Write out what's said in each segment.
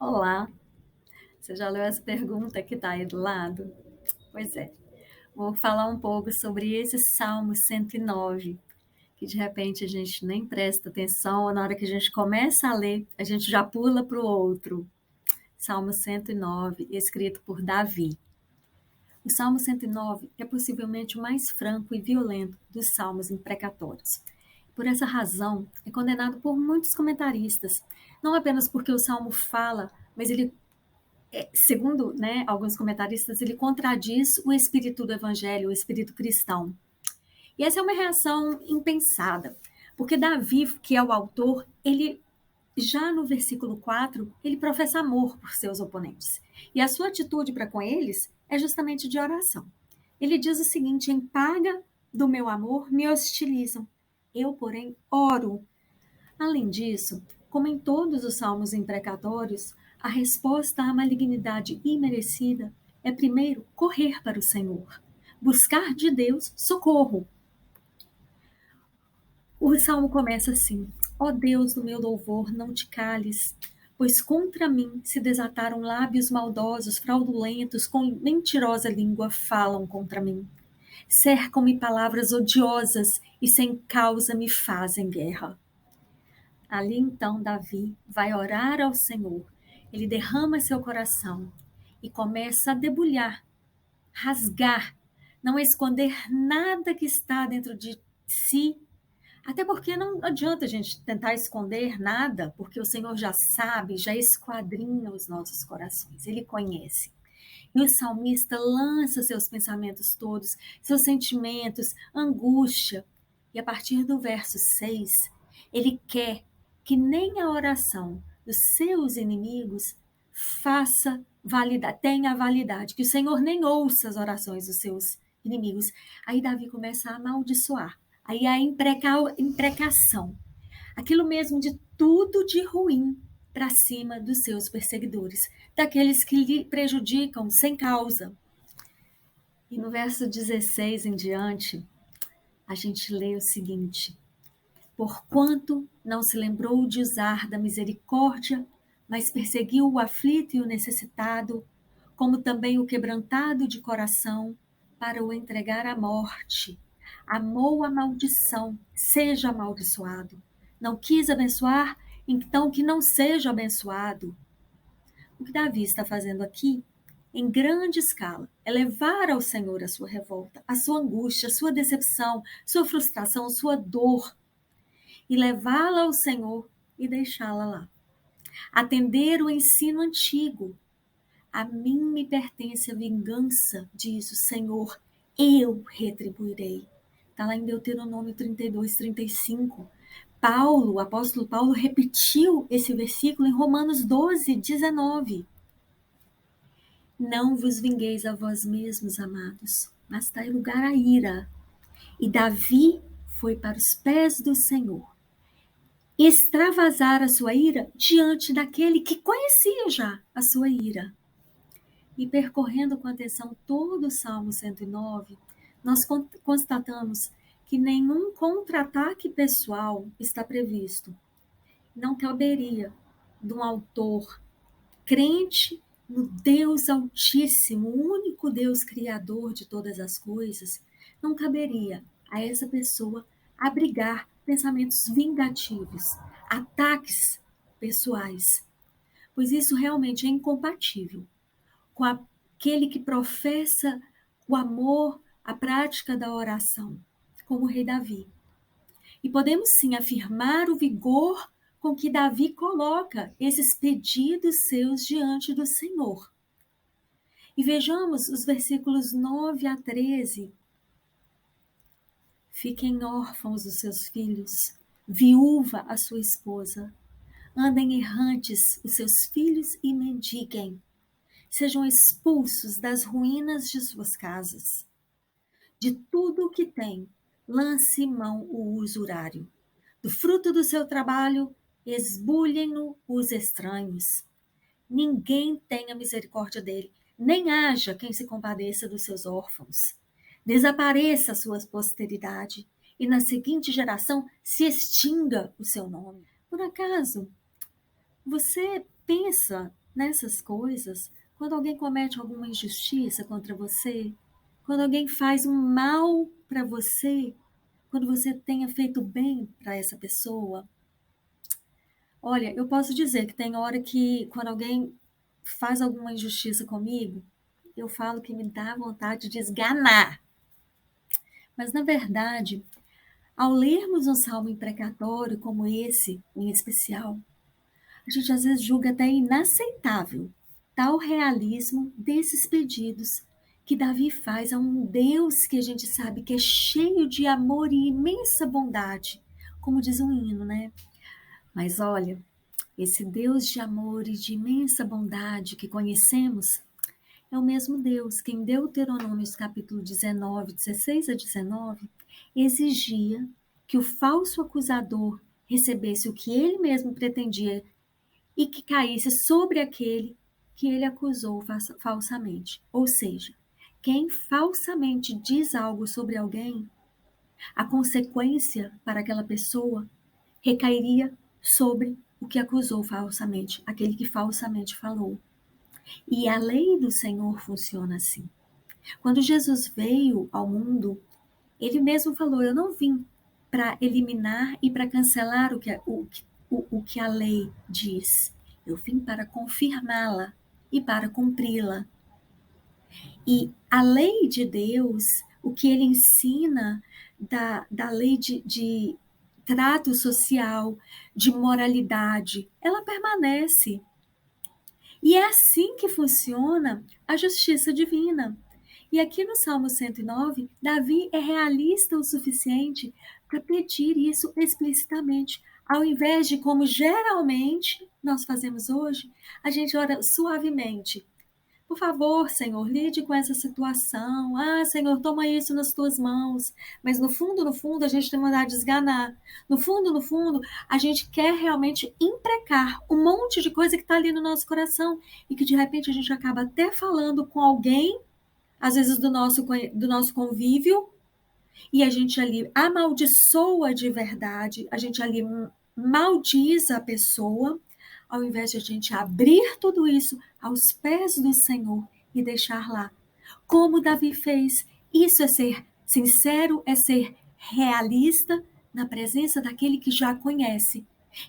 Olá, você já leu essa pergunta que está aí do lado? Pois é, vou falar um pouco sobre esse Salmo 109, que de repente a gente nem presta atenção, ou na hora que a gente começa a ler, a gente já pula para o outro. Salmo 109, escrito por Davi. O Salmo 109 é possivelmente o mais franco e violento dos salmos imprecatórios. Por essa razão, é condenado por muitos comentaristas, não apenas porque o salmo fala, mas ele segundo, né, alguns comentaristas, ele contradiz o espírito do evangelho, o espírito cristão. E essa é uma reação impensada, porque Davi, que é o autor, ele já no versículo 4, ele professa amor por seus oponentes. E a sua atitude para com eles é justamente de oração. Ele diz o seguinte: em paga do meu amor me hostilizam. Eu, porém, oro. Além disso, como em todos os salmos imprecatórios, a resposta à malignidade imerecida é primeiro correr para o Senhor, buscar de Deus socorro. O salmo começa assim: ó Deus do meu louvor, não te cales, pois contra mim se desataram lábios maldosos, fraudulentos, com mentirosa língua falam contra mim. Cercam-me palavras odiosas e sem causa me fazem guerra. Ali então Davi vai orar ao Senhor. Ele derrama seu coração e começa a debulhar, rasgar, não esconder nada que está dentro de si. Até porque não adianta a gente tentar esconder nada, porque o Senhor já sabe, já esquadrinha os nossos corações, Ele conhece. E o salmista lança seus pensamentos todos, seus sentimentos, angústia. E a partir do verso 6, ele quer que nem a oração dos seus inimigos tenha validade, que o Senhor nem ouça as orações dos seus inimigos. Aí Davi começa a amaldiçoar. Aí a imprecação. Aquilo mesmo de tudo de ruim para cima dos seus perseguidores, daqueles que lhe prejudicam sem causa. E no verso 16 em diante, a gente lê o seguinte: porquanto não se lembrou de usar da misericórdia, mas perseguiu o aflito e o necessitado, como também o quebrantado de coração, para o entregar à morte. Amou a maldição, seja amaldiçoado. Não quis abençoar, então que não seja abençoado. O que Davi está fazendo aqui, em grande escala, é levar ao Senhor a sua revolta, a sua angústia, a sua decepção, sua frustração, sua dor, e levá-la ao Senhor e deixá-la lá. Atender o ensino antigo. A mim me pertence a vingança, diz o Senhor, eu retribuirei. Está lá em Deuteronômio 32, 35. O apóstolo Paulo repetiu esse versículo em Romanos 12, 19. Não vos vingueis a vós mesmos, amados, mas dai lugar à ira. E Davi foi para os pés do Senhor, extravasar a sua ira diante daquele que conhecia já a sua ira. E percorrendo com atenção todo o Salmo 109, nós constatamos que nenhum contra-ataque pessoal está previsto. Não caberia de um autor crente no Deus Altíssimo, o único Deus criador de todas as coisas, não caberia a essa pessoa abrigar pensamentos vingativos, ataques pessoais, pois isso realmente é incompatível com aquele que professa o amor, a prática da oração, como o rei Davi. E podemos sim afirmar o vigor com que Davi coloca esses pedidos seus diante do Senhor. E vejamos os versículos 9 a 13. Fiquem órfãos os seus filhos, viúva a sua esposa. Andem errantes os seus filhos e mendiguem. Sejam expulsos das ruínas de suas casas. De tudo o que tem, lance mão o usurário. Do fruto do seu trabalho, esbulhem-no os estranhos. Ninguém tenha misericórdia dele, nem haja quem se compadeça dos seus órfãos. Desapareça a sua posteridade, e na seguinte geração se extinga o seu nome. Por acaso, você pensa nessas coisas, quando alguém comete alguma injustiça contra você, quando alguém faz um mal para você, quando você tenha feito bem para essa pessoa. Olha, eu posso dizer que tem hora que, quando alguém faz alguma injustiça comigo, eu falo que me dá vontade de esganar. Mas, na verdade, ao lermos um salmo imprecatório como esse, em especial, a gente às vezes julga até inaceitável tal realismo desses pedidos que Davi faz a um Deus que a gente sabe que é cheio de amor e imensa bondade, como diz um hino, né? Mas olha, esse Deus de amor e de imensa bondade que conhecemos é o mesmo Deus que em Deuteronômio capítulo 19, 16 a 19, exigia que o falso acusador recebesse o que ele mesmo pretendia e que caísse sobre aquele que ele acusou falsamente. Ou seja, quem falsamente diz algo sobre alguém, a consequência para aquela pessoa recairia sobre o que acusou falsamente, aquele que falsamente falou. E a lei do Senhor funciona assim. Quando Jesus veio ao mundo, ele mesmo falou: Eu não vim para eliminar e para cancelar o que a lei diz. Eu vim para confirmá-la e para cumpri-la. E a lei de Deus, o que ele ensina da lei de trato social, de moralidade, ela permanece. E é assim que funciona a justiça divina. E aqui no Salmo 109, Davi é realista o suficiente para pedir isso explicitamente, ao invés de, como geralmente nós fazemos hoje, a gente ora suavemente. Por favor, Senhor, lide com essa situação. Ah, Senhor, toma isso nas tuas mãos. Mas no fundo, a gente tem vontade de esganar. No fundo, a gente quer realmente imprecar um monte de coisa que está ali no nosso coração e que de repente a gente acaba até falando com alguém, às vezes do nosso convívio, e a gente ali amaldiçoa de verdade, a gente ali maldiz a pessoa, ao invés de a gente abrir tudo isso aos pés do Senhor e deixar lá. Como Davi fez, isso é ser sincero, é ser realista na presença daquele que já conhece.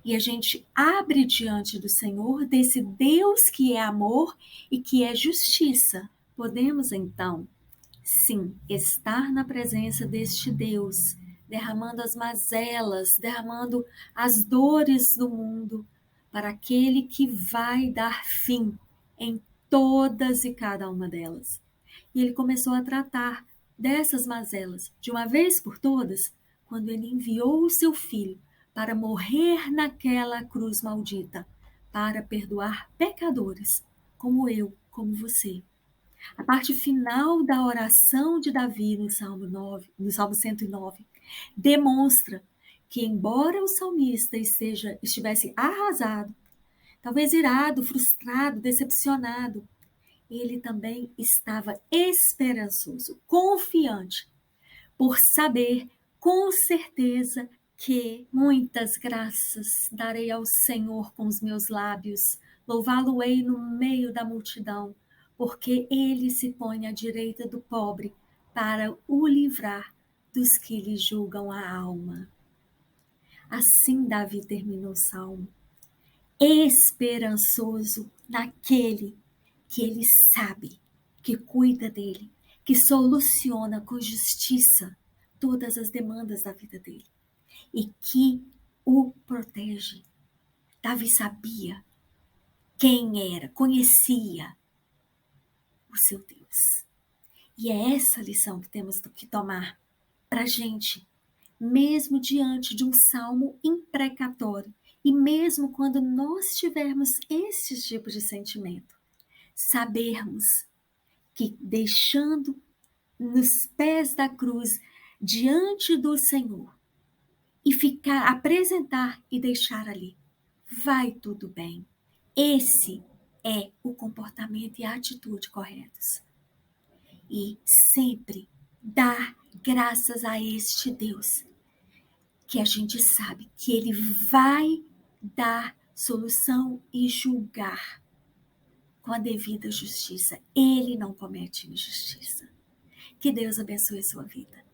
E a gente abre diante do Senhor, desse Deus que é amor e que é justiça. Podemos então, sim, estar na presença deste Deus, derramando as mazelas, derramando as dores do mundo, para aquele que vai dar fim em todas e cada uma delas. E ele começou a tratar dessas mazelas de uma vez por todas, quando ele enviou o seu filho para morrer naquela cruz maldita, para perdoar pecadores, como eu, como você. A parte final da oração de Davi no Salmo 109 demonstra que, embora o salmista estivesse arrasado, talvez irado, frustrado, decepcionado, ele também estava esperançoso, confiante, por saber com certeza que muitas graças darei ao Senhor com os meus lábios, louvá-lo-ei no meio da multidão, porque ele se põe à direita do pobre para o livrar dos que lhe julgam a alma. Assim Davi terminou o salmo, esperançoso naquele que ele sabe, que cuida dele, que soluciona com justiça todas as demandas da vida dele e que o protege. Davi sabia quem era, conhecia o seu Deus. E é essa lição que temos que tomar para a gente, mesmo diante de um salmo imprecatório e mesmo quando nós tivermos esses tipos de sentimento, sabermos que deixando nos pés da cruz, diante do Senhor, e ficar, apresentar e deixar ali, vai tudo bem. Esse é o comportamento e a atitude corretos. E sempre dar graças a este Deus, que a gente sabe que Ele vai dar solução e julgar. com a devida justiça. Ele não comete injustiça. Que Deus abençoe a sua vida.